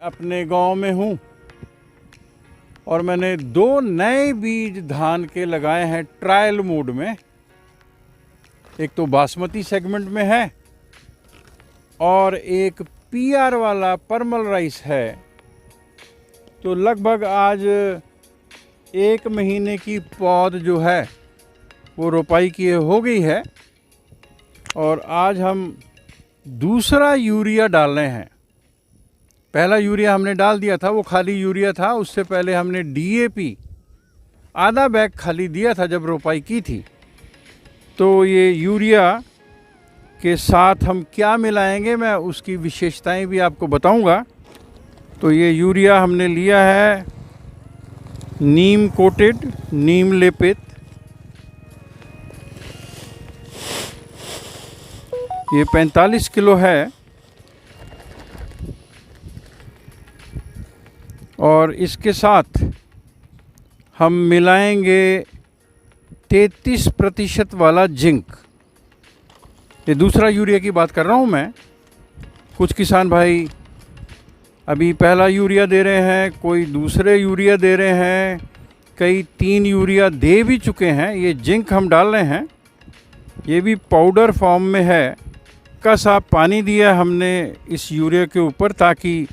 अपने गांव में हूं और मैंने 2 नए बीज धान के लगाए हैं ट्रायल मोड में। एक तो बासमती सेगमेंट में है और एक पीआर वाला परमल राइस है। तो लगभग आज 1 महीने की पौध जो है वो रोपाई की हो गई है और आज हम दूसरा यूरिया डाल रहे हैं। पहला यूरिया हमने डाल दिया था, वो खाली यूरिया था। उससे पहले हमने डीएपी आधा बैग खाली दिया था जब रोपाई की थी। तो ये यूरिया के साथ हम क्या मिलाएंगे मैं उसकी विशेषताएं भी आपको बताऊंगा। तो ये यूरिया हमने लिया है नीम कोटेड, नीम लेपित। ये 45 किलो है और इसके साथ हम मिलाएंगे 33% वाला जिंक। ये दूसरा यूरिया की बात कर रहा हूँ मैं। कुछ किसान भाई अभी पहला यूरिया दे रहे हैं, कोई दूसरे यूरिया दे रहे हैं, कई 3 यूरिया दे भी चुके हैं। ये जिंक हम डाल रहे हैं, ये भी पाउडर फॉर्म में है। सा पानी दिया हमने इस यूरिया के ऊपर ताकि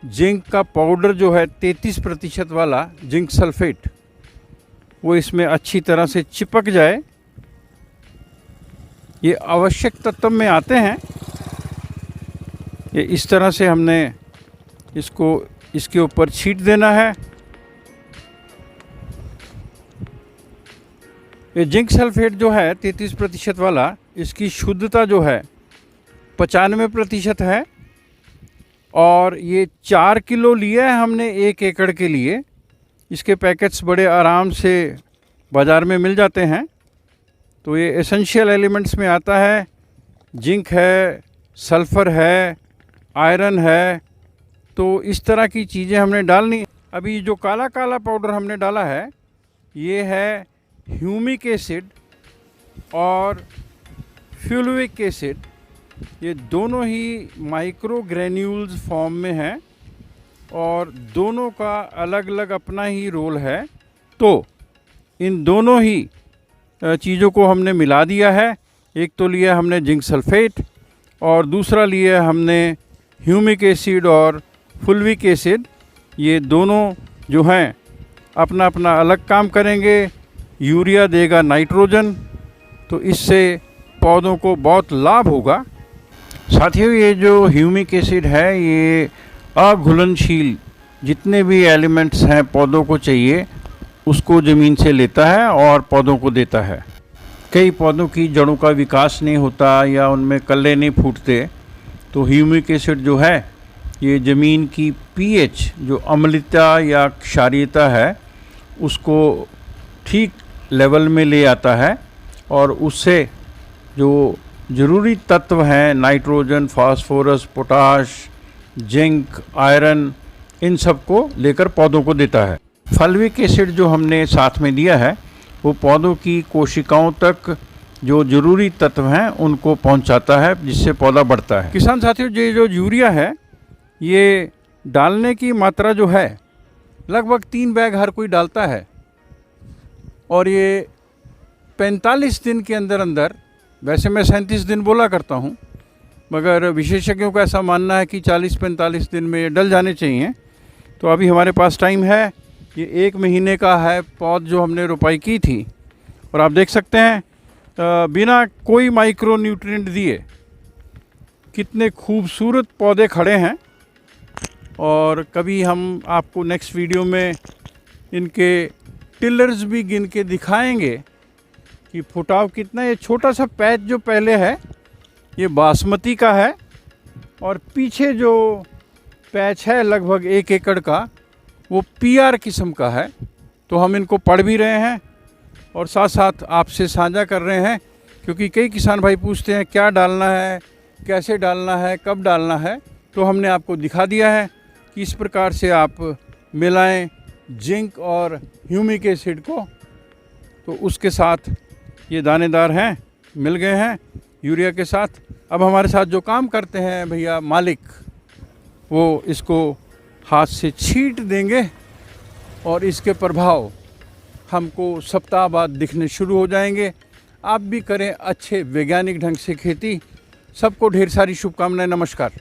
जिंक का पाउडर जो है 33% वाला जिंक सल्फेट वो इसमें अच्छी तरह से चिपक जाए। ये आवश्यक तत्व में आते हैं। ये इस तरह से हमने इसको इसके ऊपर छींट देना है। ये जिंक सल्फेट जो है 33% वाला, इसकी शुद्धता जो है 95% है और ये 4 किलो लिया है हमने 1 एकड़ के लिए। इसके पैकेट्स बड़े आराम से बाज़ार में मिल जाते हैं। तो ये एसेंशियल एलिमेंट्स में आता है। जिंक है, सल्फ़र है, आयरन है। तो इस तरह की चीज़ें हमने डालनी। अभी जो काला काला पाउडर हमने डाला है ये है ह्यूमिक एसिड और फ्यूलविक एसिड। ये दोनों ही माइक्रो ग्रेन्यूल्स फॉर्म में हैं और दोनों का अलग अलग अपना ही रोल है। तो इन दोनों ही चीज़ों को हमने मिला दिया है। एक तो लिया हमने जिंक सल्फेट और दूसरा लिया हमने ह्यूमिक एसिड और फुलविक एसिड। ये दोनों जो हैं अपना अपना अलग काम करेंगे। यूरिया देगा नाइट्रोजन, तो इससे पौधों को बहुत लाभ होगा। साथियों, ये जो ह्यूमिक एसिड है ये अघुलनशील जितने भी एलिमेंट्स हैं पौधों को चाहिए उसको ज़मीन से लेता है और पौधों को देता है। कई पौधों की जड़ों का विकास नहीं होता या उनमें कल्ले नहीं फूटते, तो ह्यूमिक एसिड जो है ये ज़मीन की पीएच जो अम्लता या क्षारीयता है उसको ठीक लेवल में ले आता है और उससे जो ज़रूरी तत्व हैं nitrogen, phosphorus, potash, zinc, iron, इन सब को लेकर पौधों को देता है। फल्विक एसिड जो हमने साथ में दिया है वो पौधों की कोशिकाओं तक जो ज़रूरी तत्व हैं उनको पहुंचाता है, जिससे पौधा बढ़ता है। किसान साथियों, ये जो यूरिया है ये डालने की मात्रा जो है लगभग 3 बैग हर कोई डालता है और ये 45 दिन के अंदर अंदर, वैसे मैं 37 दिन बोला करता हूँ मगर विशेषज्ञों का ऐसा मानना है कि 40-45 दिन में ये डल जाने चाहिए। तो अभी हमारे पास टाइम है। ये 1 महीने का है पौध जो हमने रोपाई की थी और आप देख सकते हैं बिना कोई माइक्रो न्यूट्रिएंट दिए कितने खूबसूरत पौधे खड़े हैं। और कभी हम आपको नेक्स्ट वीडियो में इनके टिलर्स भी गिन के दिखाएंगे कि फुटाव कितना। ये छोटा सा पैच जो पहले है ये बासमती का है और पीछे जो पैच है लगभग 1 एकड़ का वो पीआर किस्म का है। तो हम इनको पढ़ भी रहे हैं और साथ साथ आपसे साझा कर रहे हैं, क्योंकि कई किसान भाई पूछते हैं क्या डालना है, कैसे डालना है, कब डालना है। तो हमने आपको दिखा दिया है कि इस प्रकार से आप मिलाएं जिंक और ह्यूमिक एसिड को। तो उसके साथ ये दानेदार हैं, मिल गए हैं यूरिया के साथ। अब हमारे साथ जो काम करते हैं भैया मालिक, वो इसको हाथ से छींट देंगे और इसके प्रभाव हमको सप्ताह बाद दिखने शुरू हो जाएंगे। आप भी करें अच्छे वैज्ञानिक ढंग से खेती। सबको ढेर सारी शुभकामनाएं। नमस्कार।